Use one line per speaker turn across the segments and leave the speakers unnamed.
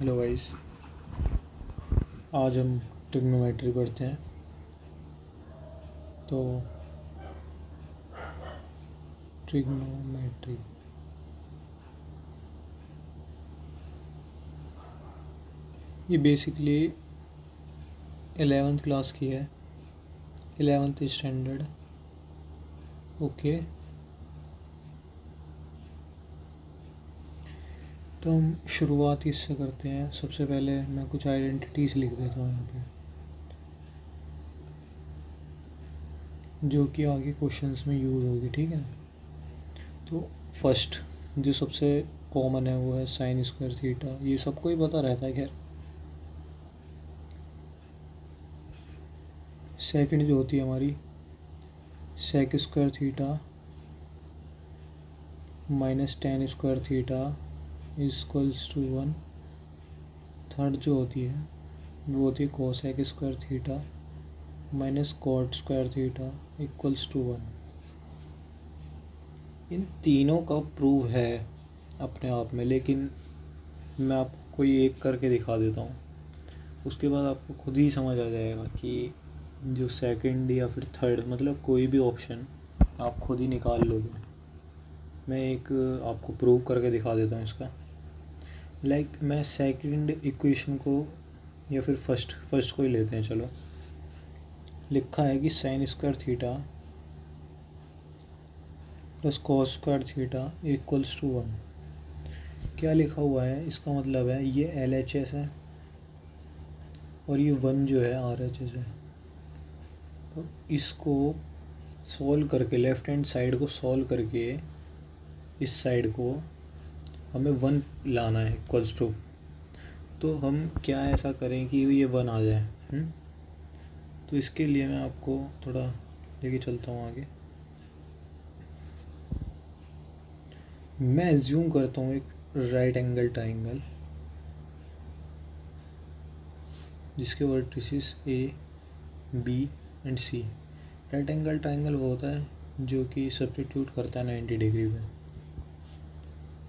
Hello guys, आज हम trigonometry पढ़ते हैं। तो ट्रिग्नोमेट्री ये बेसिकली 11th क्लास की है, 11th स्टैंडर्ड। ओके, तो हम शुरुआत इससे करते हैं। सबसे पहले मैं कुछ आइडेंटिटीज़ लिख देता हूँ यहाँ पे, जो कि आगे क्वेश्चंस में यूज़ होगी। ठीक है, तो फर्स्ट जो सबसे कॉमन है वो है साइन स्क्वायर थीटा। ये सबको ही पता रहता है खैर। सेकंड जो होती है हमारी sec square theta minus tan square theta equals to 1। Third जो होती है वो होती है cosec square theta minus cot square theta equals to 1। इन तीनों का प्रूव है अपने आप में, लेकिन मैं आपको कोई एक करके दिखा देता हूँ। उसके बाद आपको खुद ही समझ आ जाएगा कि जो सेकंड या फिर थर्ड, मतलब कोई भी ऑप्शन आप खुद ही निकाल लोगे। मैं एक आपको प्रूव करके दिखा देता हूँ इसका। मैं सेकंड इक्वेशन को या फिर फर्स्ट को ही लेते हैं। चलो, लिखा है कि sine square theta plus cos square theta equals to 1। क्या लिखा हुआ है, इसका मतलब है ये LHS है और ये 1 जो है RHS है। तो इसको सॉल्व करके, लेफ़्ट हैंड साइड को सॉल्व करके इस साइड को हमें 1 लाना है इक्वल्स टू। तो हम क्या ऐसा करें कि ये 1 आ जाए। तो इसके लिए मैं आपको थोड़ा लेके चलता हूँ आगे। मैं एज्यूम करता हूँ एक राइट एंगल ट्राइंगल जिसके vertices A, B and C। Right angle triangle वो होता है जो कि सब्स्टिट्यूट करता है 90 डिग्री में,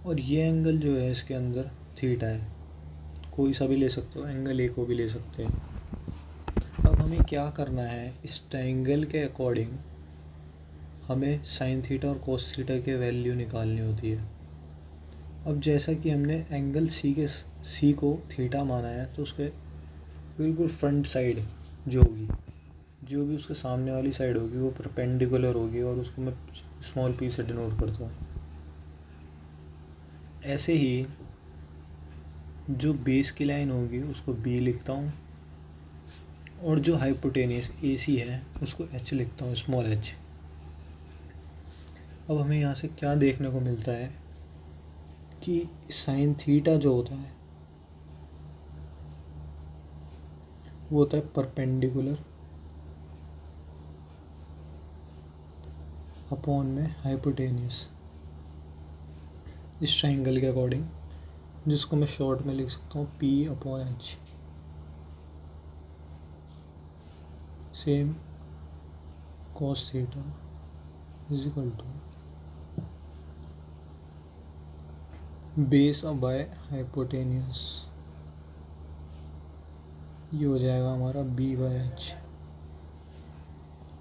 और ये एंगल जो है इसके अंदर थीटा है। कोई सा भी ले सकते हो, एंगल A को भी ले सकते हैं। अब हमें क्या करना है, इस ट्राइंगल के अकॉर्डिंग हमें साइन थीटा और कोस थीटा के वैल्यू निकालनी होती है। अब जैसा कि हमने एंगल C को थीटा माना है, तो उसके बिल्कुल फ्रंट साइड जो होगी, जो भी उसके सामने वाली साइड होगी वो परपेंडिकुलर होगी, और उसको मैं स्मॉल p से डिनोट करता हूँ। ऐसे ही जो बेस की लाइन होगी उसको B लिखता हूँ, और जो हाइपोटेनियस AC है उसको H लिखता हूँ, स्मॉल h। अब हमें यहाँ से क्या देखने को मिलता है कि साइन थीटा जो होता है वो होता है परपेंडिकुलर अपॉन में हाइपोटेनियस, इस ट्राइंगल के अकॉर्डिंग, जिसको मैं शॉर्ट में लिख सकता हूँ P upon H। Same cos theta is equal to base by hypotenuse, ये हो जाएगा हमारा B/H।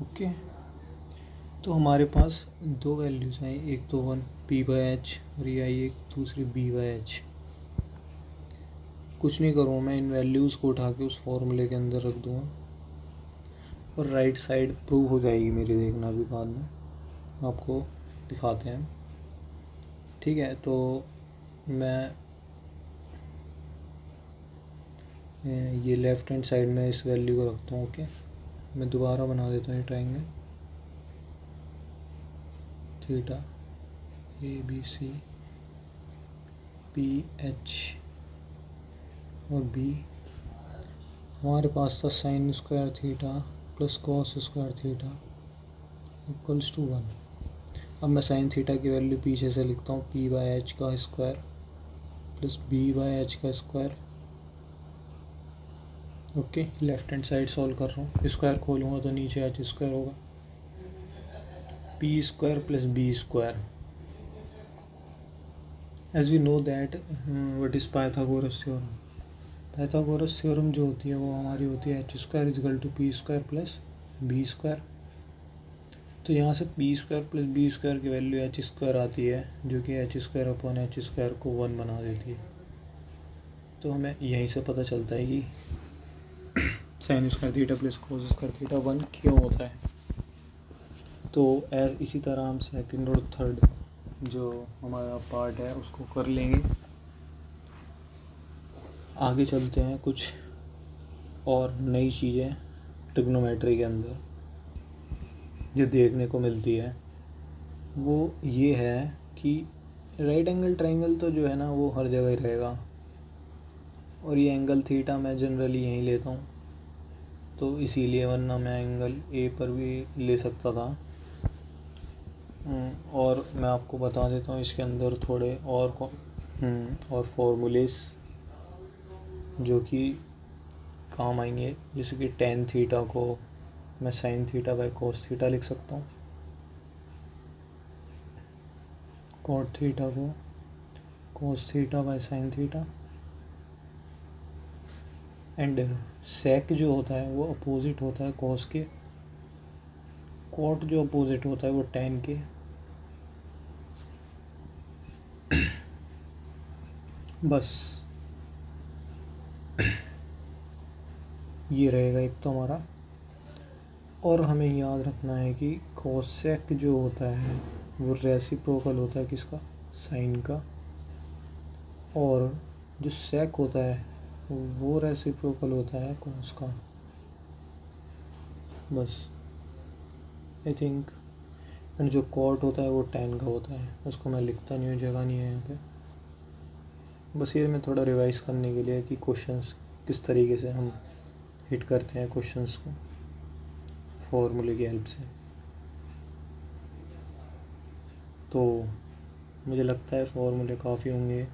ओके, तो हमारे पास दो वैल्यूज हैं, एक तो 1 P/H और ये आई एक दूसरी B/H। कुछ नहीं करूँगा, मैं इन वैल्यूज़ को उठा के उस फॉर्मूले के अंदर रख दूँगा और राइट साइड प्रूव हो जाएगी मेरी, देखना भी बाद में आपको दिखाते हैं। ठीक है, तो मैं ये लेफ़्ट हैंड साइड में इस वैल्यू को रखता हूँ। ओके, मैं दोबारा बना देता हूँ ये ट्राइंगल थीटा ABC PH और B। हमारे पास था sine square theta plus cos square theta equals to 1। अब मैं साइन थीटा की वैल्यू पीछे से लिखता हूँ P/H का स्क्वायर प्लस B/H का square. Okay, left hand side solve कर रहा हूँ, स्क्वायर खोलूँगा तो नीचे H स्क्वायर होगा, P square plus B square. As we know that what is Pythagoras theorem, Pythagoras theorem जो होती है वो हमारी होती है H square equal to P square plus B square. तो यहाँ से P square plus B square की वैल्यू एच स्क्वायर आती है, जो कि H square upon H square को 1 बना देती है। तो हमें यहीं से पता चलता है कि sine square theta plus cos square theta 1 क्यों होता है। तो इसी तरह हम सेकंड और थर्ड जो हमारा पार्ट है उसको कर लेंगे। आगे चलते हैं, कुछ और नई चीज़ें ट्रिग्नोमेट्री के अंदर जो देखने को मिलती है वो ये है कि राइट एंगल ट्रायंगल तो जो है ना वो हर जगह ही रहेगा, और ये एंगल थीटा मैं जनरली यहीं लेता हूँ, तो इसीलिए, वरना मैं एंगल ए पर भी ले सकता था। और मैं आपको बता देता हूँ इसके अंदर थोड़े और फॉर्मूलेस जो कि काम आएंगे। जैसे कि टेन थीटा को मैं sine theta by cos theta लिख सकता हूँ, कॉट थीटा को cos theta by sine theta, and sec जो होता है वो अपोजिट होता है कोस के, कॉट जो अपोजिट होता है वो टेन के। बस ये रहेगा एक तो हमारा। और हमें याद रखना है कि कोसेक जो होता है वो रेसिप्रोकल होता है किसका, साइन का, और जो सेक होता है वो रेसिप्रोकल होता है कॉस का। बस आई थिंक, एंड जो कॉट होता है वो टेन का होता है, उसको मैं लिखता नहीं हूँ, जगह नहीं है यहाँ पे। बस ये मैं थोड़ा रिवाइज करने के लिए कि क्वेश्चंस किस तरीके से हम हिट करते हैं क्वेश्चंस को फॉर्मूले की हेल्प से। तो मुझे लगता है फॉर्मूले काफ़ी होंगे।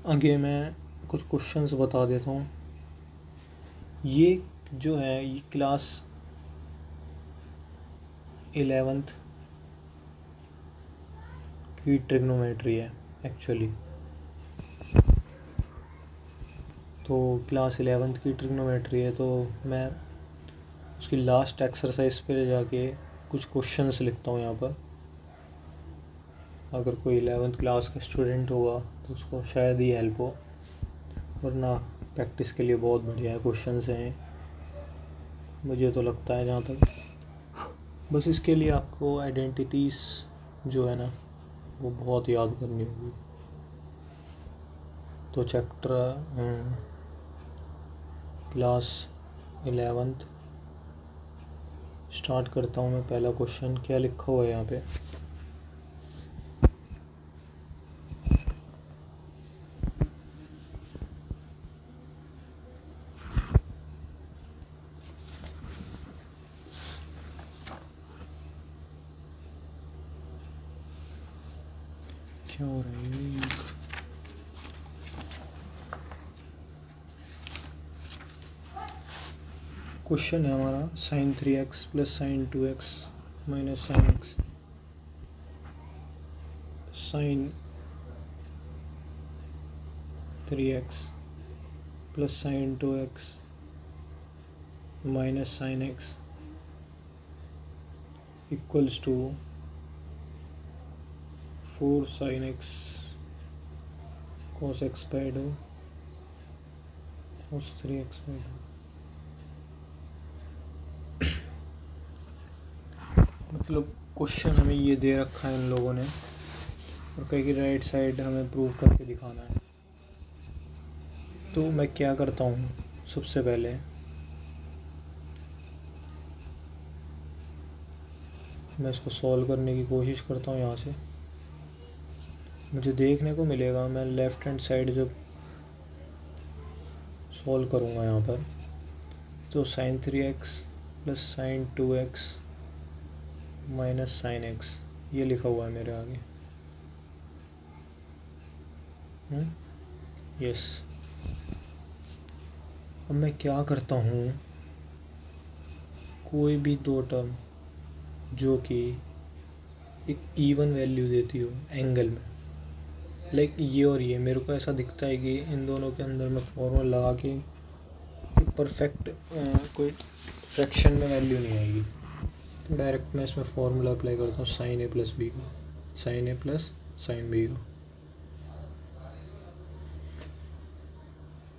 आगे मैं कुछ क्वेश्चंस बता देता हूँ। ये जो है ये क्लास 11th की ट्रिग्नोमेट्री है एक्चुअली। तो क्लास 11th की ट्रिग्नोमेट्री है, तो मैं उसकी लास्ट एक्सरसाइज पे जाके कुछ क्वेश्चंस लिखता हूँ यहाँ पर। अगर कोई 11th क्लास का स्टूडेंट होगा तो उसको शायद ही हेल्प हो, वरना प्रैक्टिस के लिए बहुत बढ़िया क्वेश्चंस हैं, मुझे तो लगता है जहाँ तक। बस इसके लिए आपको आइडेंटिटीज़ जो है ना वो बहुत याद करनी होगी। तो चैप्टर क्लास 11th स्टार्ट करता हूँ मैं। पहला क्वेश्चन क्या लिखा हुआ है यहाँ पे, क्या हो रहा है। क्वेश्चन है हमारा sine 3x plus sine 2x minus sine x, sine 3x plus sine 2x minus sine x equals to 4 sine x cos x by 2 cos 3x by 2। मतलब क्वेश्चन हमें ये दे रखा है इन लोगों ने, और कहीं की राइट साइड हमें प्रूव करके दिखाना है। तो मैं क्या करता हूँ, सबसे पहले मैं इसको सॉल्व करने की कोशिश करता हूँ। यहाँ से मुझे देखने को मिलेगा, मैं लेफ़्ट हैंड साइड जब सॉल्व करूँगा यहाँ पर, तो sine 3x plus sine 2x minus sine x ये लिखा हुआ है मेरे आगे। यस। अब मैं क्या करता हूँ, कोई भी दो टर्म जो कि एक इवन वैल्यू देती हो एंगल में, लाइक ये और ये मेरे को ऐसा दिखता है कि इन दोनों के अंदर मैं फॉर्मूला लगा के परफेक्ट कोई फ्रैक्शन में वैल्यू नहीं आएगी। तो डायरेक्ट मैं इसमें फार्मूला अप्लाई करता हूँ साइन ए प्लस बी का, साइन ए प्लस साइन बी का।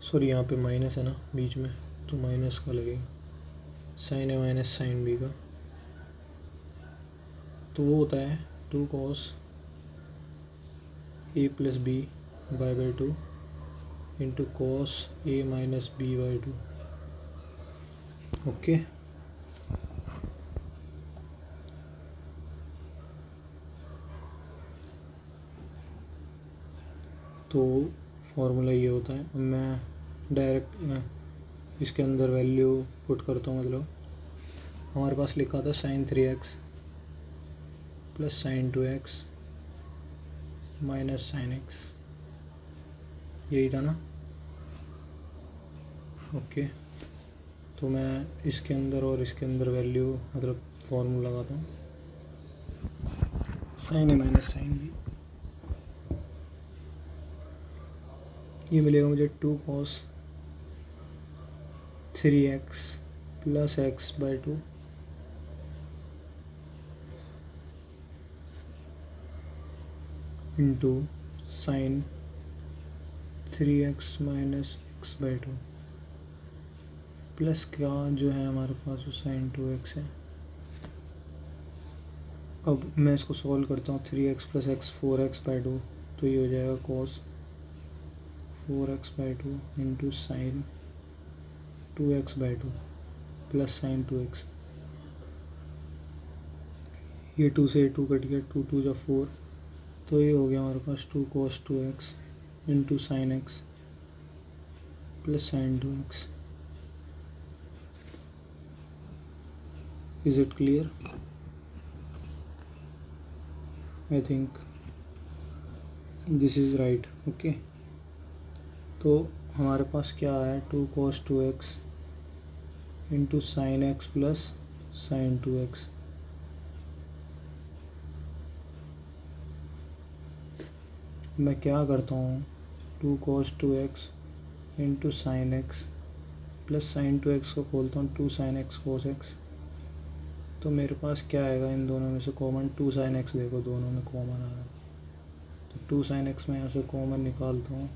सॉरी यहाँ पे माइनस है ना बीच में, तो माइनस का लगेगा sine A minus sine B का। तो वो होता है 2 cos A plus B by 2 into cos A minus B by 2। Okay, तो फॉर्मूला ये होता है। अब मैं डायरेक्ट इसके अंदर वैल्यू पुट करता हूँ। मतलब हमारे पास लिखा था sine 3x plus sine 2x minus sine x, यही था ना। ओके, तो मैं इसके अंदर और इसके अंदर वैल्यू मतलब फॉर्मूला लगाता हूँ sign A minus sine B. ये मिलेगा मुझे 2 cos 3x plus x by 2 into sine 3x minus x by 2 plus क्या जो है हमारे पास वो साइन 2x है। अब मैं इसको सॉल्व करता हूँ 3x plus x 4x by 2, तो ये हो जाएगा cos 4x by 2 into sine 2x by 2 plus sine 2x। ये 2 से 2 कट गया, 2 2 जा 4, तो ये हो गया हमारे पास 2 cos 2x into sine x plus sine 2x। Is it clear? I think this is right. Okay, तो हमारे पास क्या है 2 cos 2x into sine x plus sine 2x। मैं क्या करता हूँ 2 cos 2x into sine x plus sine 2x को खोलता हूँ 2 साइन x cos x, तो मेरे पास क्या आएगा इन दोनों में से कॉमन 2 साइन x। देखो दोनों में कॉमन आ रहा है, तो 2 साइन x मैं यहाँ से कॉमन निकालता हूँ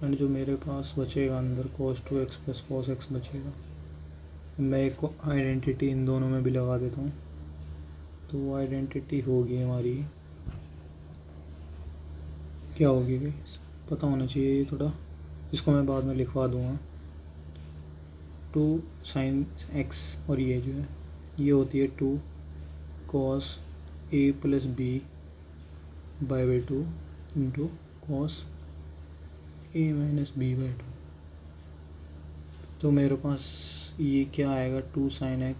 एंड जो मेरे पास बचेगा अंदर cos 2x plus cos x बचेगा। मैं एक आइडेंटिटी इन दोनों में भी लगा देता हूँ, तो वो आइडेंटिटी होगी हमारी क्या होगी गाइस, पता होना चाहिए ये थोड़ा, इसको मैं बाद में लिखवा दूँगा। 2 साइन x और ये जो है ये होती है 2 cos a plus B by 2 into cos a minus B by 2। तो मेरे पास ये क्या आएगा 2 sine x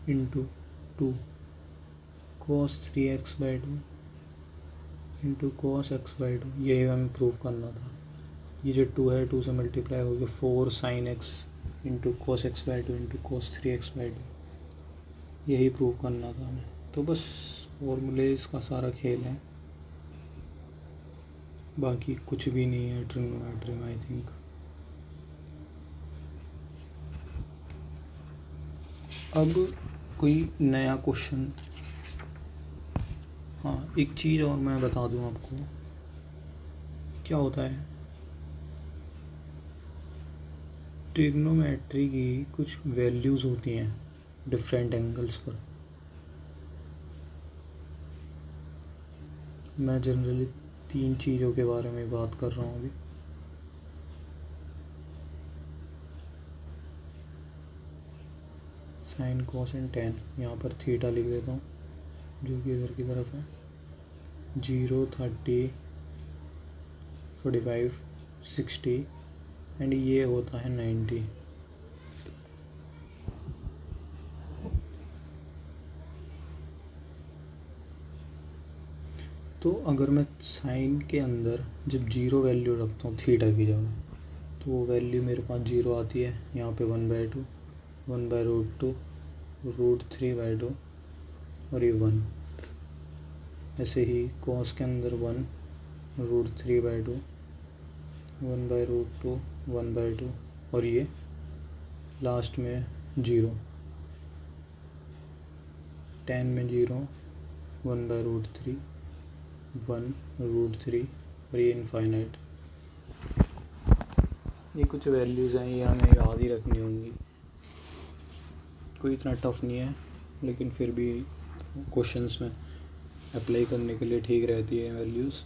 into 2 cos 3x by 2 into cos x by 2। यही हमें प्रूव करना था। ये जो 2 है 2 से मल्टीप्लाई हो गया 4 sine x into cos x by 2 into cos 3x by 2, यही प्रूव करना था हमें। तो बस फॉर्मूलेस का सारा खेल है, बाकी कुछ भी नहीं है ट्रिग्नोमेट्री में। आई थिंक अब कोई नया क्वेश्चन। हाँ, एक चीज़ और मैं बता दूँ आपको क्या होता है। ट्रिग्नोमेट्री की कुछ वैल्यूज़ होती हैं डिफरेंट एंगल्स पर। मैं जनरली 3 चीज़ों के बारे में बात कर रहा हूँ अभी। साइन कॉस एंड टेन, यहाँ पर थीटा लिख देता हूँ जो कि इधर की तरफ है। 0 30 45 60 एंड ये होता है 90। तो अगर मैं साइन के अंदर जब 0 वैल्यू रखता हूँ थीटा की जगह, तो वो वैल्यू मेरे पास 0 आती है। यहाँ पे 1/2 1/√2 √3/2 और ये 1। ऐसे ही कॉस के अंदर 1√3/2, 1/√2, 1/2 और ये लास्ट में 0, tan में 0, 1/√3, 1√3 और ये इनफाइनाइट। ये कुछ वैल्यूज़ हैं, ये हमें याद ही रखनी होंगी। कोई इतना टफ नहीं है, लेकिन फिर भी क्वेश्चंस में अप्लाई करने के लिए ठीक रहती है वैल्यूज़।